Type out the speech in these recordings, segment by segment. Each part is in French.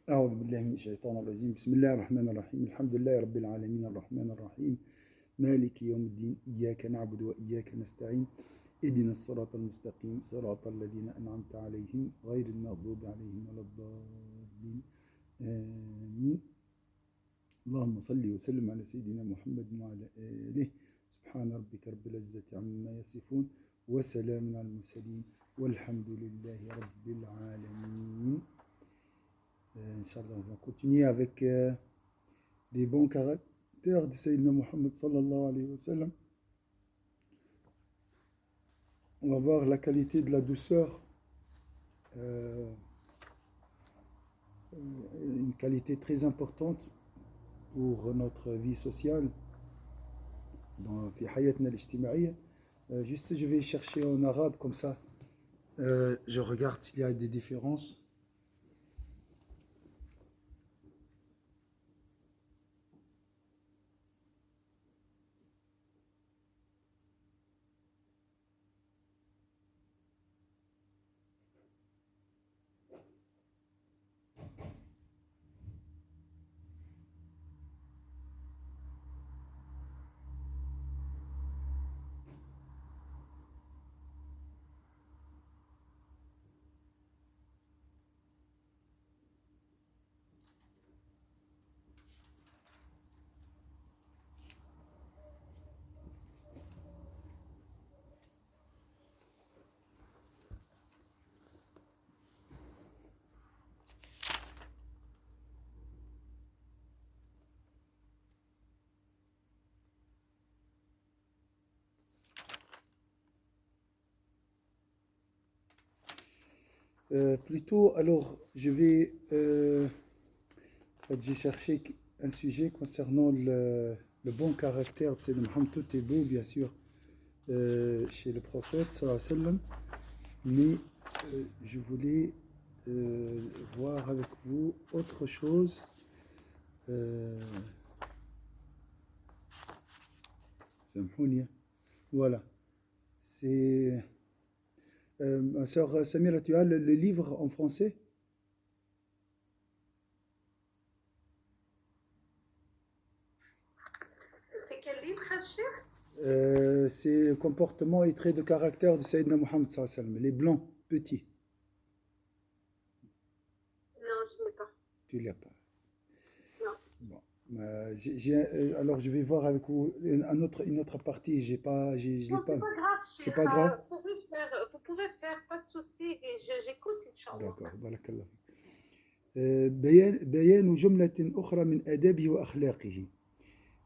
أعوذ بالله من الشيطان الرجيم بسم الله الرحمن الرحيم الحمد لله رب العالمين الرحمن الرحيم مالك يوم الدين إياك نعبد وإياك نستعين اهدنا الصراط المستقيم صراط الذين أنعمت عليهم غير المغضوب عليهم ولا الضالين آمين اللهم صل وسلم على سيدنا محمد وعلى آله سبحان ربك رب العزة عما يصفون وسلام على المرسلين والحمد لله رب العالمين. Inch'Allah, on va continuer avec les bons caractères de Sayyidina Muhammad sallallahu alayhi wa sallam. On va voir la qualité de la douceur, euh, une qualité très importante pour notre vie sociale dans في حياتنا الاجتماعية. Juste, je vais chercher en arabe comme ça. Je regarde s'il y a des différences. Plutôt, alors, je vais en fait, j'ai cherché un sujet concernant le bon caractère de Sayyidina Mohammed. Tout est beau, bien sûr, chez le prophète, sallallahu alayhi wa sallam, mais je voulais euh, voir avec vous autre chose. Euh, Samhouni. Voilà. C'est. Ma sœur Samira, tu as le livre en français? C'est quel livre, Hachir? C'est comportement et traits de caractère de Sayyidina Mohammed, sallallahu alayhi wa sallam, les blancs, petits. Non, je n'ai pas. Tu l'as pas. Non. Bon. Alors je vais voir avec vous une autre partie. Je l'ai Non, pas. c'est pas grave, C'est Cheikh. pas grave. Vous pouvez faire, pas de souci, et j'écoute, Inch'Allah. D'accord. barakallah. بيان جملة أخرى من آدابه وأخلاقه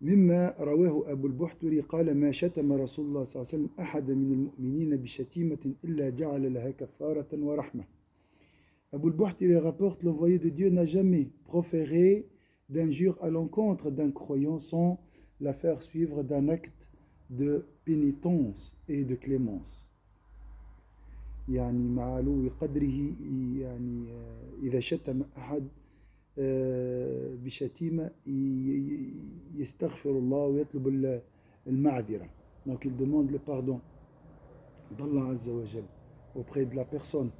مما رواه أبو البحتري قال ما شتم رسول الله صلى الله عليه وسلم أحد من المؤمنين بشتيمة إلا جعل لها كفارة ورحمة. Abu al-Buhtiri rapporte l'envoyé de Dieu n'a jamais proféré d'injure à l'encontre d'un croyant sans la faire suivre d'un acte de pénitence et de clémence. يعني مع علو قدره يعني إذا شتم أحد بشتيمة يستغفر الله ويطلب المعذرة. Donc il demande le pardon d'Allah Azza wa Jal auprès de la personne.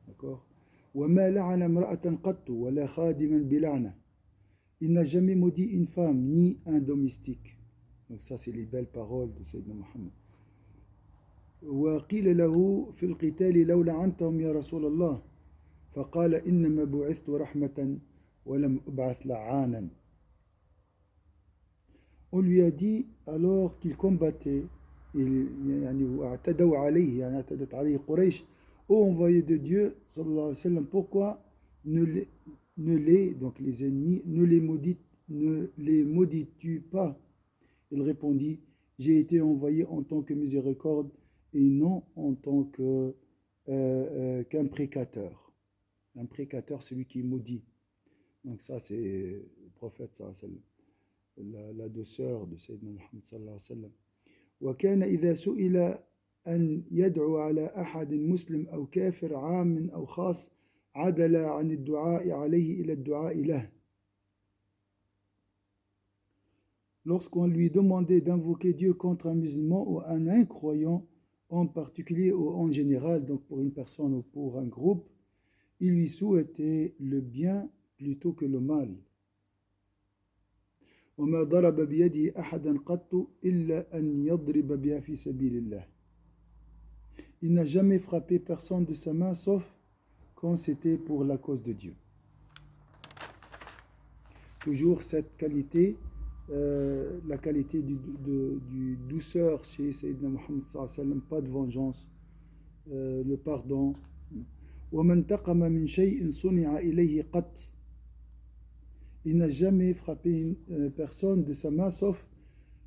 D'accord. وما لعن امرأة قط ولا خادما بلعنة. Il n'a jamais maudit une femme ni un domestique. Donc ça c'est les belles paroles de Sayyidina Muhammad. وقيل له في القتال لو لعنتهم يا رسول الله فقال إنما بعثت رحمة ولم أبعث لعانا. On lui a dit alors qu'il combattait يعني اعتدوا عليه يعني اعتدت عليه قريش. Ô envoyé de Dieu sallallahu alayhi wa sallam, pourquoi donc les ennemis ne les maudis-tu pas? Il répondit j'ai été envoyé en tant que miséricorde et non en tant qu'un précateur. Un précateur, celui qui maudit. Donc ça c'est le prophète sallallahu alayhi wa sallam, la douceur de Sayyidina Muhammad sallallahu alayhi wa sallam. وكان إذا سئل أن يدعو على أحد مسلم أو كافر عام أو خاص عدل عن الدعاء عليه إلى الدعاء له. Lorsqu'on lui demandait d'invoquer Dieu contre un musulman ou un incroyant en particulier ou en général, donc pour une personne ou pour un groupe, il lui souhaitait le bien plutôt que le mal. وما ضرب بيده أحدا قط إلا أن يضرب بها في سبيل الله. Il n'a jamais frappé personne de sa main sauf quand c'était pour la cause de Dieu. Toujours cette qualité, la qualité du douceur chez Sayyidina Muhammad sallallahu alayhi wa sallam, pas de vengeance, le pardon. وَمَنْ انْتَقَمَ مِنْ شَيْءٍ صُنِعَ إِلَيْهِ قَطْ. Il n'a jamais frappé personne de sa main sauf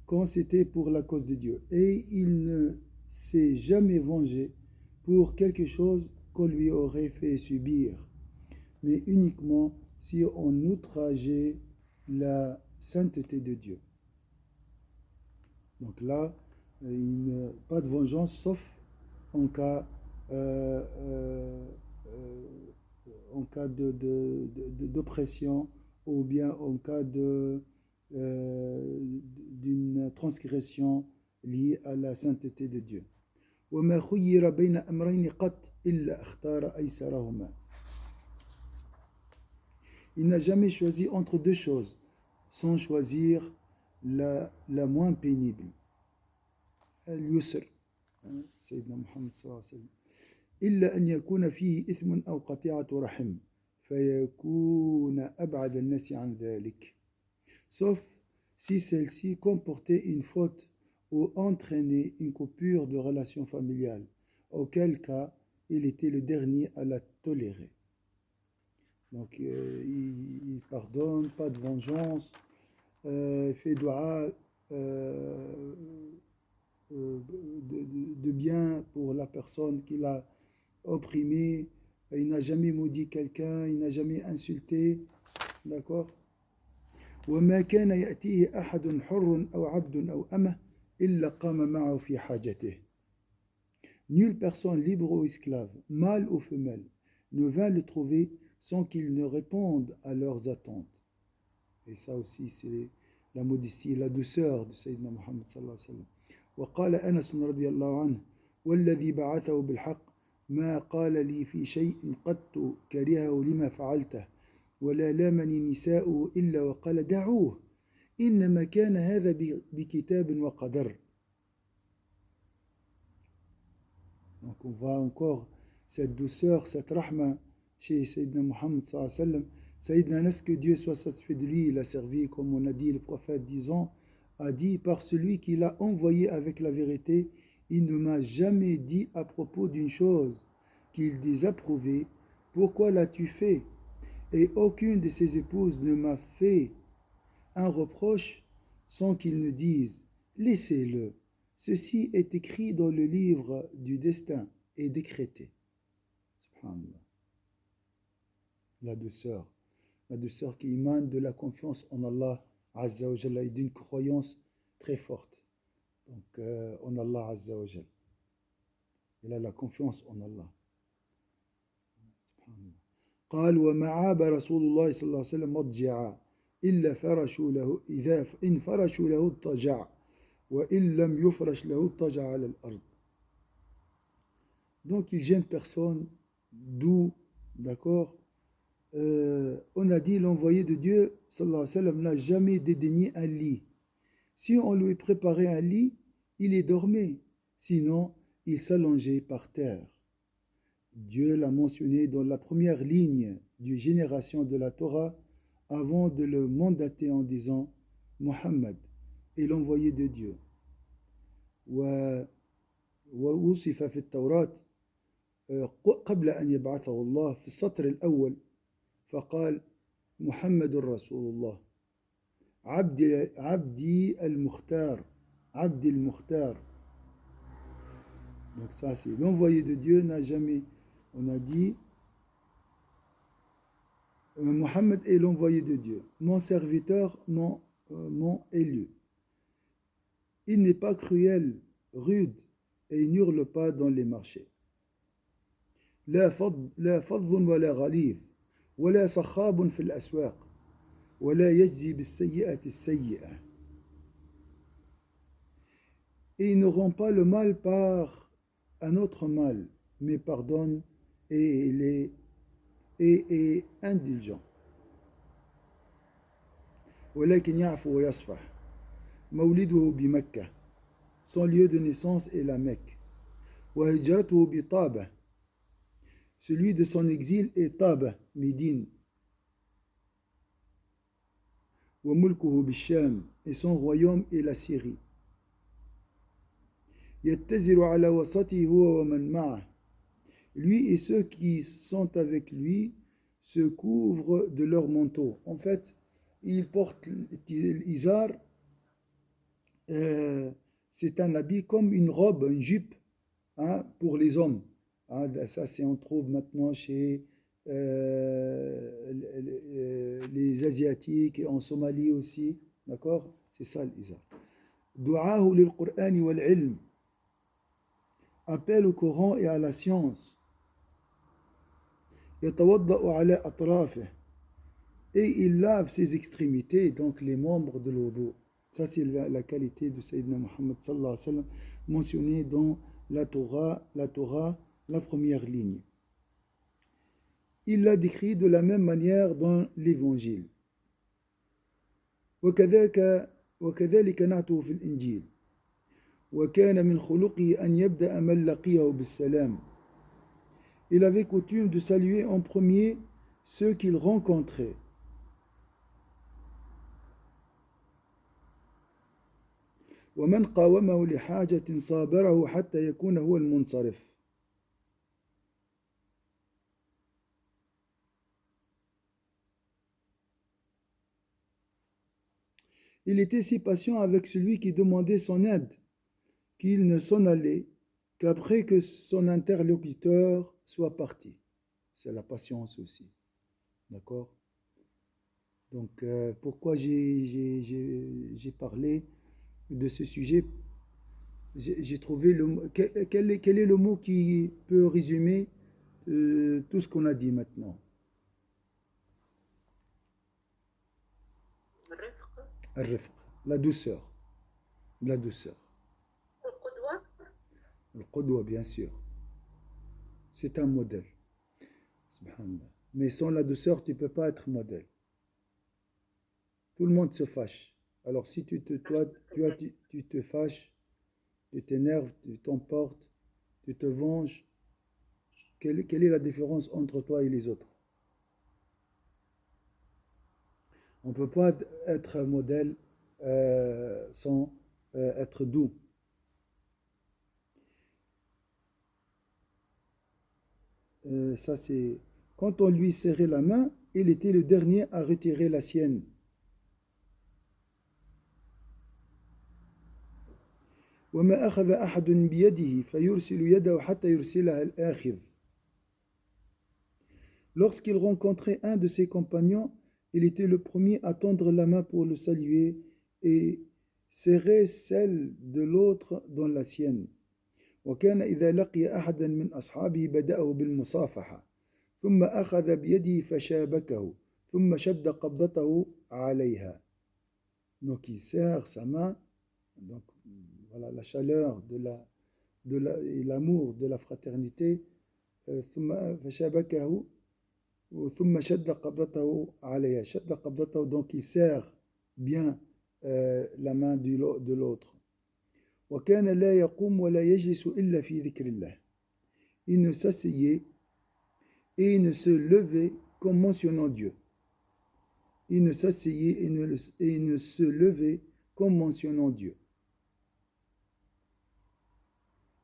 quand c'était pour la cause de Dieu. Et il ne s'est jamais vengé pour quelque chose qu'on lui aurait fait subir, mais uniquement si on outrageait la sainteté de Dieu. Donc là, pas de vengeance sauf en cas, en cas d'oppression ou bien en cas d'une transgression liée à la sainteté de Dieu. وما خير بين أمرين قط إلا اختار أيسرهما. Il n'a jamais choisi entre deux choses sans choisir la moins pénible. اليسر سيدنا محمد صلى الله عليه وسلم. إلا أن يكون فيه إثم أو قطيعة رحم فيكون أبعد الناس عن ذلك. Sauf si celle-ci comportait une faute ou entraînait une coupure de relations familiales, auquel cas il était le dernier à la tolérer. Donc il pardonne, pas de vengeance, fait dua de bien pour la personne qui l'a opprimé, il n'a jamais maudit quelqu'un, il n'a jamais insulté, d'accord. وما كان يأتيه أحد حر أو عبد أو أمة إلا قام معه في حاجته. Nulle personne libre ou esclave, mâle ou femelle, ne vint le trouver sans qu'il ne réponde à leurs attentes. Et ça aussi, c'est la modestie et la douceur de Sayyidina Muhammad sallallahu alayhi wa sallam. وقال أنس رضي الله عنه والذي بعثه بالحق ما قال لي في شيء قد كرهه لما فعلته ولا لامني نساؤه إلا وقال دعوه إنما كان هذا بكتاب وقدر. Donc on voit encore cette douceur, cette rahma chez Sayyidina Muhammad sallallahu alayhi wa sallam. Sayyidina Anas, que Dieu soit satisfait de lui, il a servi, comme on a dit, le prophète disant, a dit, par celui qui l'a envoyé avec la vérité, il ne m'a jamais dit à propos d'une chose qu'il désapprouvait, pourquoi l'as-tu fait? Et aucune de ses épouses ne m'a fait un reproche sans qu'il ne dise, laissez-le. Ceci est écrit dans le livre du destin et décrété. Subhanallah. La douceur qui émane de la confiance en Allah Azza wa Jalla et d'une croyance très forte. Donc en Allah Azza wa Jalla. Il a la confiance en Allah. Subhanallah. قال وما عاب رسول الله صلى الله عليه وسلم مضجعا إلا فرشوا له إذا إن فرشوا له اضطجع وإن لم يفرش له اضطجع على الأرض. Donc il gêne personne, d'où, d'accord, on a dit l'envoyé de Dieu sallallahu alayhi wa sallam n'a jamais dédaigné un lit. Si on lui préparait un lit, il y dormait, sinon il s'allongeait par terre. Dieu l'a mentionné dans la première ligne du génération de la Torah avant de le mandater en disant Muhammad est l'envoyé de Dieu. ووصف في التوراة قبل أن يبعثه الله في السطر الأول فقال محمد رسول الله عبدي المختار عبدي المختار. Donc ça c'est l'envoyé de Dieu n'a jamais, on a dit Mohammed est l'envoyé de Dieu, mon serviteur, mon élu. Il n'est pas cruel, rude et il n'hurle pas dans les marchés. لا فظ ولا غليظ ولا صخاب في الأسواق ولا يجزي بالسيئة السيئة. Et il ne rend pas le mal par un autre mal, mais pardonne et il est et indulgent. ولكن يعفو ويصفح. مولده بمكة. Son lieu de naissance est la Mecque. وهجرته بطابة. Celui de son exil est Taba, Médine. وملكه بالشام. Et son royaume est la Syrie. يتزر على وسطه هو ومن معه. Lui et ceux qui sont avec lui se couvrent de leur manteau. En fait, il porte l'izar, c'est un habit comme une robe, une jupe, hein, pour les hommes. Hein, ça, c'est on trouve maintenant chez les Asiatiques et en Somalie aussi. D'accord? C'est ça l'izar. Du'ahu lil Qur'an wal ilm. Appel au Coran et à la science. يتوضأ على أطرافه. Et il lave ses extrémités, donc les membres de l'wudu. Ça, c'est la qualité de Sayyidina Muhammad sallallahu alayhi wa sallam, mentionnée dans la Torah, la première ligne. Il l'a décrit de la même manière dans l'évangile. وكذلك نعته في الإنجيل. وكان من خلقه أن يبدأ من لقيه بالسلام. Il avait coutume de saluer en premier ceux qu'il rencontrait. ومن قاومه لحاجة صابره حتى يكون هو المنصرف. Il était si patient avec celui qui demandait son aide qu'il ne s'en allait qu'après que son interlocuteur soit parti. C'est la patience aussi. D'accord? Donc, pourquoi j'ai parlé de ce sujet? J'ai trouvé le mot. Quel est le mot qui peut résumer tout ce qu'on a dit maintenant? Al-rifq, la douceur. La douceur. Le qudwa, bien sûr. C'est un modèle. Subhanallah. Mais sans la douceur, tu ne peux pas être modèle. Tout le monde se fâche. Alors si tu te fâches, tu t'énerves, tu t'emportes, tu te venges, quelle est la différence entre toi et les autres? On ne peut pas être modèle sans être doux. Ça c'est quand on lui serrait la main, il était le dernier à retirer la sienne. وما أخذ أحد بيده فيرسل يده حتى يرسلها الآخذ. Lorsqu'il rencontrait un de ses compagnons, il était le premier à tendre la main pour le saluer et serrer celle de l'autre dans la sienne. وكان إذا لقي أحدا من أصحابه بدأه بالمصافحة ثم أخذ بيده فشابكه ثم شد قبضته عليها. Donc il serre sa main, donc voilà la chaleur et l'amour de la fraternité. ثم فشابكه ثم شد قبضته عليها. شد قبضته, donc il serre bien la main de l'autre. وكان لا يقوم ولا يجلس إلا في ذكر الله. Il ne s'asseyait et il ne se levait qu'en mentionnant Dieu. Il ne s'asseyait et il ne se levait qu'en mentionnant Dieu.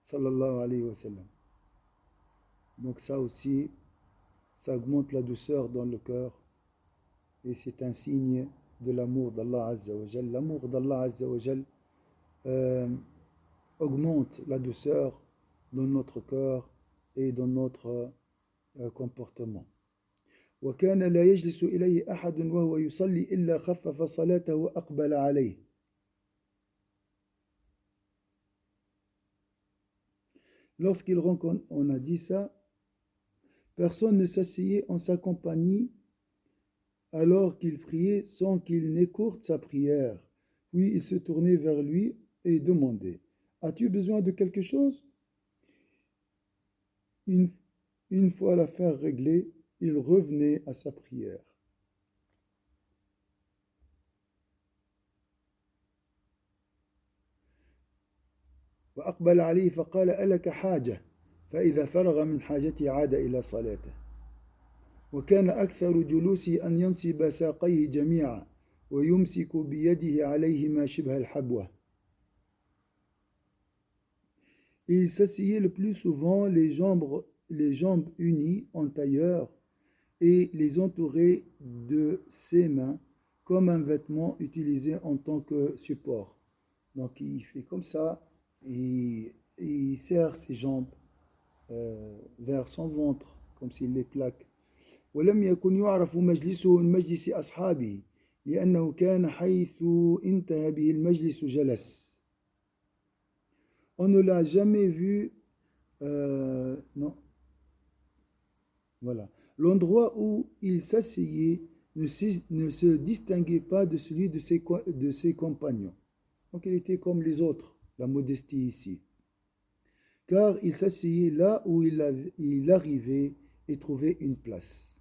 Sallallahu alayhi wa sallam. Donc ça aussi, ça augmente la douceur dans le cœur et c'est un signe de l'amour d'Allah Azza wa Jal. L'amour d'Allah Azza wa Jal augmente la douceur dans notre cœur et dans notre comportement. وكان لا يجلس إليه أحد وهو يصلي إلا خفف صلاته وأقبل عليه. Lorsqu'il rencontre, on a dit ça, personne ne s'asseyait en sa compagnie alors qu'il priait sans qu'il n'écourte sa prière. Puis il se tournait vers lui et demandait: As-tu besoin de quelque chose? Une fois l'affaire réglée, il revenait à sa prière. وأقبل عليه فقال ألك حاجة فإذا فرغ من حاجته عاد إلى صلاته وكان أكثر جلوسه أن ينصب ساقيه جميعا ويمسك بيده عليهما شبه الحبوة. Il s'asseyait le plus souvent les jambes unies en tailleur et les entourait de ses mains comme un vêtement utilisé en tant que support. Donc il fait comme ça et il serre ses jambes vers son ventre comme s'il les plaque. ولم يكن يعرف مجلسه من مجلس أصحابه لأنه كان حيث انتهى به المجلس جلس. On ne l'a jamais vu, non, voilà. L'endroit où il s'asseyait ne se distinguait pas de celui de ses compagnons. Donc il était comme les autres, la modestie ici. Car il s'asseyait là où il arrivait et trouvait une place.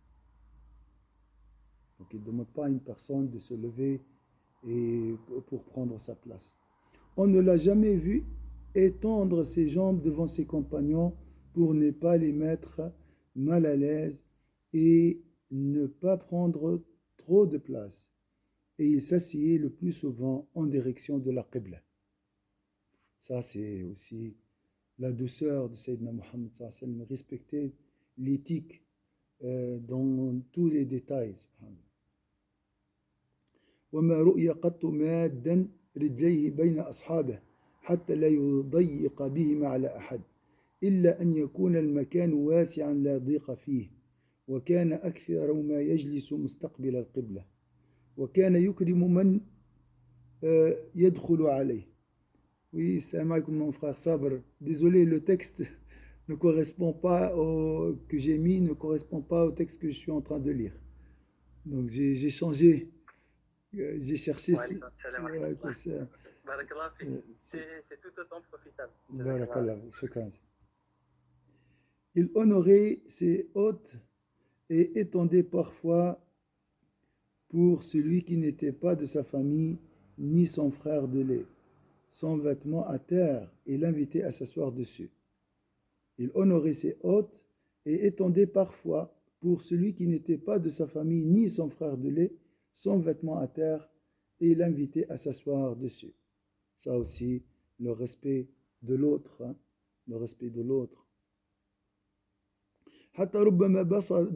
Donc il ne demande pas à une personne de se lever pour prendre sa place. On ne l'a jamais vu étendre ses jambes devant ses compagnons pour ne pas les mettre mal à l'aise et ne pas prendre trop de place. Et il s'asseyait le plus souvent en direction de la Qibla. Ça, c'est aussi la douceur de Sayyidina Muhammad sallallahu alayhi wa sallam, respecter l'éthique dans tous les détails. وما رؤي قط مادا رجليه بين أصحابه حتى لا يضيق بهما على أحد إلا أن يكون المكان واسعا لا ضيق فيه وكان أكثر ما يجلس مستقبل القبلة وكان يكرم من يدخل عليه. Oui, salam alaikum mon frère Sabr. Désolé, le texte ne correspond pas que j'ai mis, ne correspond pas au texte que je suis en train de lire. Donc j'ai changé. J'ai cherché. C'est tout autant profitable. Il honorait ses hôtes et étendait parfois pour celui qui n'était pas de sa famille ni son frère de lait son vêtement à terre et l'invitait à s'asseoir dessus. Il honorait ses hôtes et étendait parfois pour celui qui n'était pas de sa famille ni son frère de lait son vêtement à terre et l'invitait à s'asseoir dessus. Ça aussi, le respect de l'autre, hein? Le respect de l'autre. حتى ربما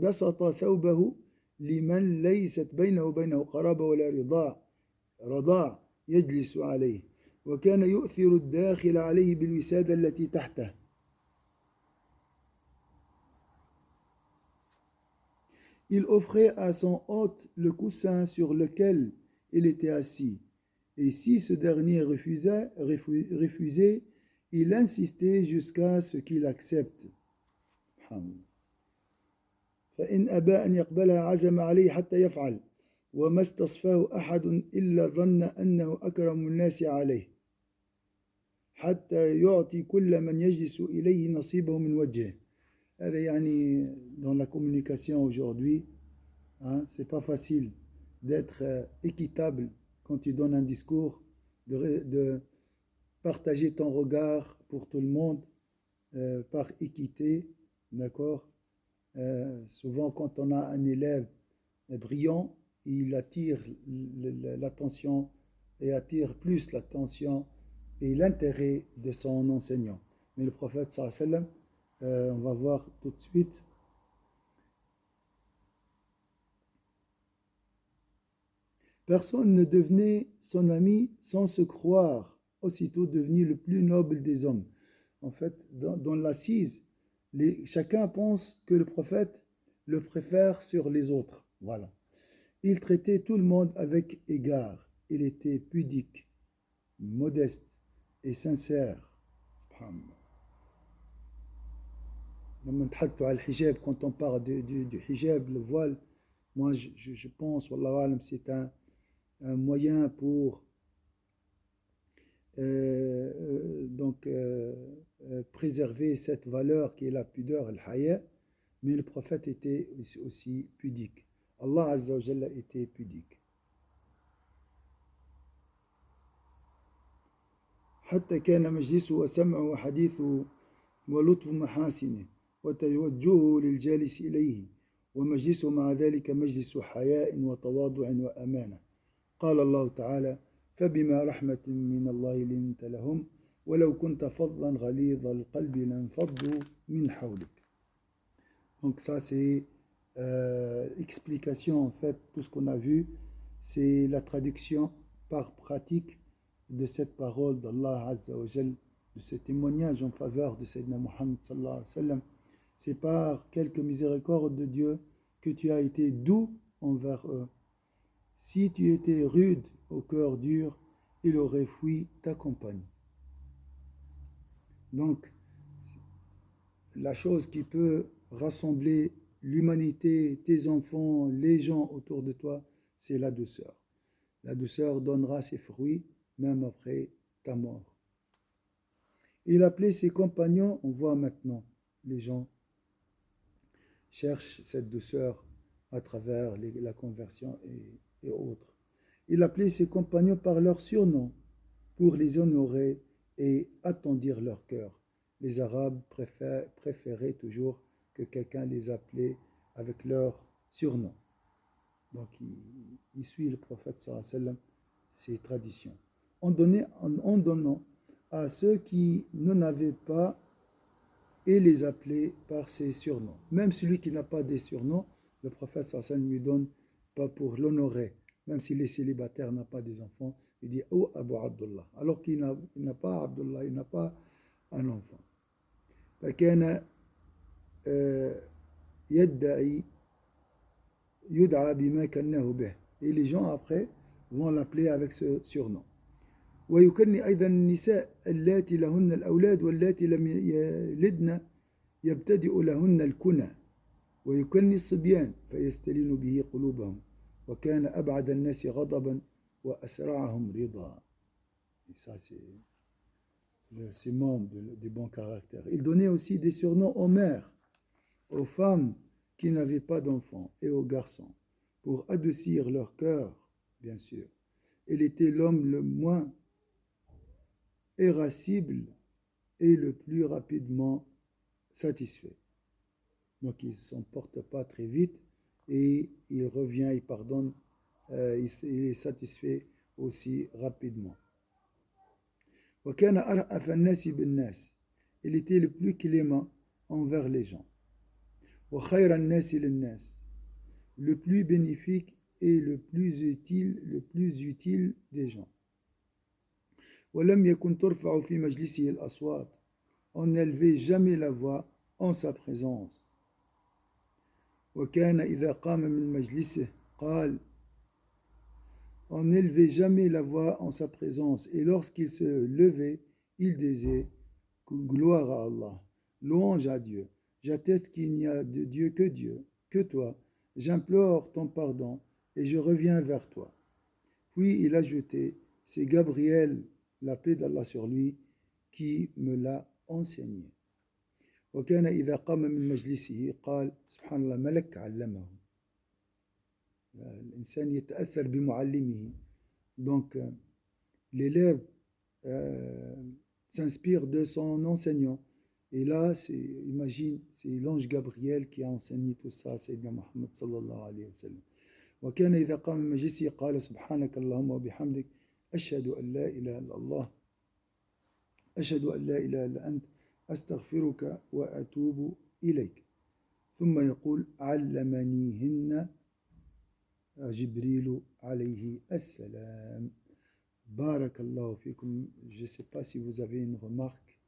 بسط ثوبه لمن ليست بينه وبينه قرابة ولا رضاع يجلس عليه وكان يؤثر الداخل عليه بالوسادة التي تحته. Il offrait à son hôte le coussin sur lequel il était assis, et si ce dernier refusait, il insistait jusqu'à ce qu'il accepte. فإن أبى أن يقبلها عزم عليه حتى يفعل وما استصفاه أحد إلا ظن أنه أكرم الناس عليه حتى يعطي كل من يجلس إليه نصيبه من وجهه. هذا يعني dans la communication aujourd'hui, hein, c'est pas facile d'être équitable quand tu donnes un discours, de partager ton regard pour tout le monde par équité, d'accord. Souvent quand on a un élève brillant, il attire l'attention et attire plus l'attention et l'intérêt de son enseignant. Mais le prophète sallallahu alayhi wa sallam, on va voir tout de suite, personne ne devenait son ami sans se croire aussitôt devenu le plus noble des hommes. En fait, dans l'assise, chacun pense que le prophète le préfère sur les autres. Voilà. Il traitait tout le monde avec égard. Il était pudique, modeste et sincère. Subhanallah. Quand on parle du hijab, le voile, moi je pense, wallahu alam, c'est un moyen pour préserver cette valeur qui est la pudeur, le haya, Mais le prophète était aussi pudique. Allah Azza wa Jalla était pudique. حتى كان مجلسه وسمعه وحديثه ولطف محاسنه وتوجهه للجالس إليه ومجلسه مع ذلك مجلس حياء وتواضع وأمانة. قال الله تعالى: فبما رحمة من الله لنت لهم ولو كنت فظا غليظ القلب لانفضوا من حولك. Donc ça c'est explication en fait, tout ce qu'on a vu, c'est la traduction par pratique de cette parole d'Allah Azza wa Jal, de ce témoignage en faveur de Sayyidina Muhammad sallallahu alayhi wa sallam. C'est par quelque miséricorde de Dieu que tu as été doux envers eux. Si tu étais rude, au cœur dur, il aurait fui ta compagnie. Donc, la chose qui peut rassembler l'humanité, tes enfants, les gens autour de toi, c'est la douceur. La douceur donnera ses fruits même après ta mort. Il appelait ses compagnons, on voit maintenant, les gens cherchent cette douceur à travers la conversion et autres. Il appelait ses compagnons par leurs surnoms pour les honorer et attendir leur cœur. Les Arabes préféraient toujours que quelqu'un les appelait avec leur surnom. Donc il suit le prophète sallallahu alayhi wa sallam, ses traditions. En donnant à ceux qui n'en avaient pas et les appelait par ses surnoms. Même celui qui n'a pas des surnoms, le prophète sallallahu alayhi wa sallam lui donne pas pour l'honorer. Même s'il est célibataire, n'a pas des enfants, il dit « Oh Abu Abdullah », alors qu'il n'a pas Abdullah, il n'a pas un enfant. فكان يدعى بما كنه به. Et les gens après vont l'appeler avec ce surnom. ويكني أيضا النساء اللاتي لهن الأولاد واللاتي لم يلدن يبتدئ لهن الكنى ويكني الصبيان فيستلين به قلوبهم وكان أبعد الناس غضبا وأسرعهم رضا. Et ça c'est membre du bon caractère. Il donnait aussi des surnoms aux mères, aux femmes qui n'avaient pas d'enfants et aux garçons pour adoucir leur cœur, bien sûr. Il était l'homme le moins irascible et le plus rapidement satisfait. Donc il ne s'emporte pas très vite et il revient, il pardonne, il est satisfait aussi rapidement. وكان أرأف الناس بالناس. Il était le plus clément envers les gens. وخير الناس للناس. Le plus bénéfique et le plus utile des gens. ولم يكن ترفع في مجلسه الأصوات. On n'élevait jamais la voix en sa présence. وكان إذا قام من مجلسه قال. On n'élevait jamais la voix en sa présence. Et lorsqu'il se levait, il disait gloire à Allah, louange à Dieu. J'atteste qu'il n'y a de Dieu, que toi. J'implore ton pardon et je reviens vers toi. Puis il ajoutait, c'est Gabriel, la paix d'Allah sur lui, qui me l'a enseigné. وكان إذا قام من مجلسه قال سبحان الله ملك علمه. الإنسان يتأثر بمعلمه. Donc l'élève s'inspire de son enseignant. Et là, imagine, c'est l'ange Gabriel qui a enseigné tout ça, Sayyidina Muhammad sallallahu alayhi wa sallam. وكان إذا قام من مجلسه قال سبحانك اللهم وبحمدك أشهد أن لا إله إلا الله أشهد أن لا إله إلا أنت أستغفرك وأتوب إليك. ثم يقول علمنيهن Jibril alayhi assalam. Barakallahu fikum. Je ne sais pas si vous avez une remarque.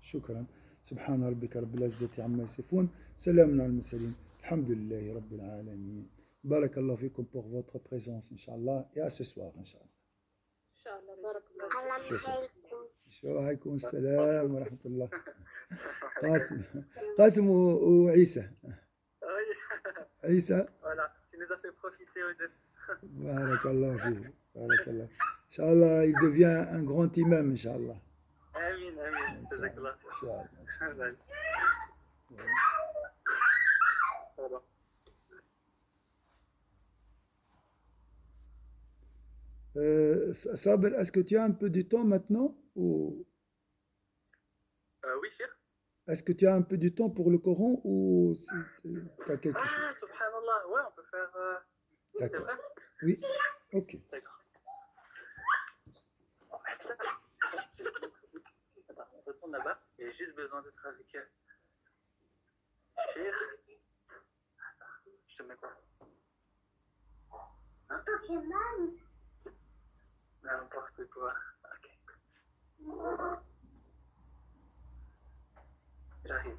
شكرا. سبحان ربك رب العزة عما يصفون. سلام على المرسلين. الحمد لله رب العالمين. بارك الله فيكم pour votre présence, Inch'Allah, et à ce soir, Inch'Allah. Inch'Allah, barakallah. شكرا. وعليكم السلام ورحمة الله. قاسم وعيسى. Oui. عيسى. Voilà, tu nous as fait profiter aux deux. Barakallah fi. Barakallah. Inch'Allah, il devient un grand imam, Inch'Allah. Amin, amin. Inch'Allah. Jazakallah. Inch'Allah. Pardon. Saber, est-ce que tu as un peu de temps maintenant ou Oui, Cheikh. est-ce que tu as un peu de temps pour le Coran ou tu as quelque chose? Ah, subhanallah. Ouais, on peut faire. C'est D'accord. vrai? Oui, ok. D'accord. Attends, on retourne là-bas. J'ai juste besoin d'être avec Cheikh. Je te mets quoi? Hein? N'importe quoi. Ok. J'arrive.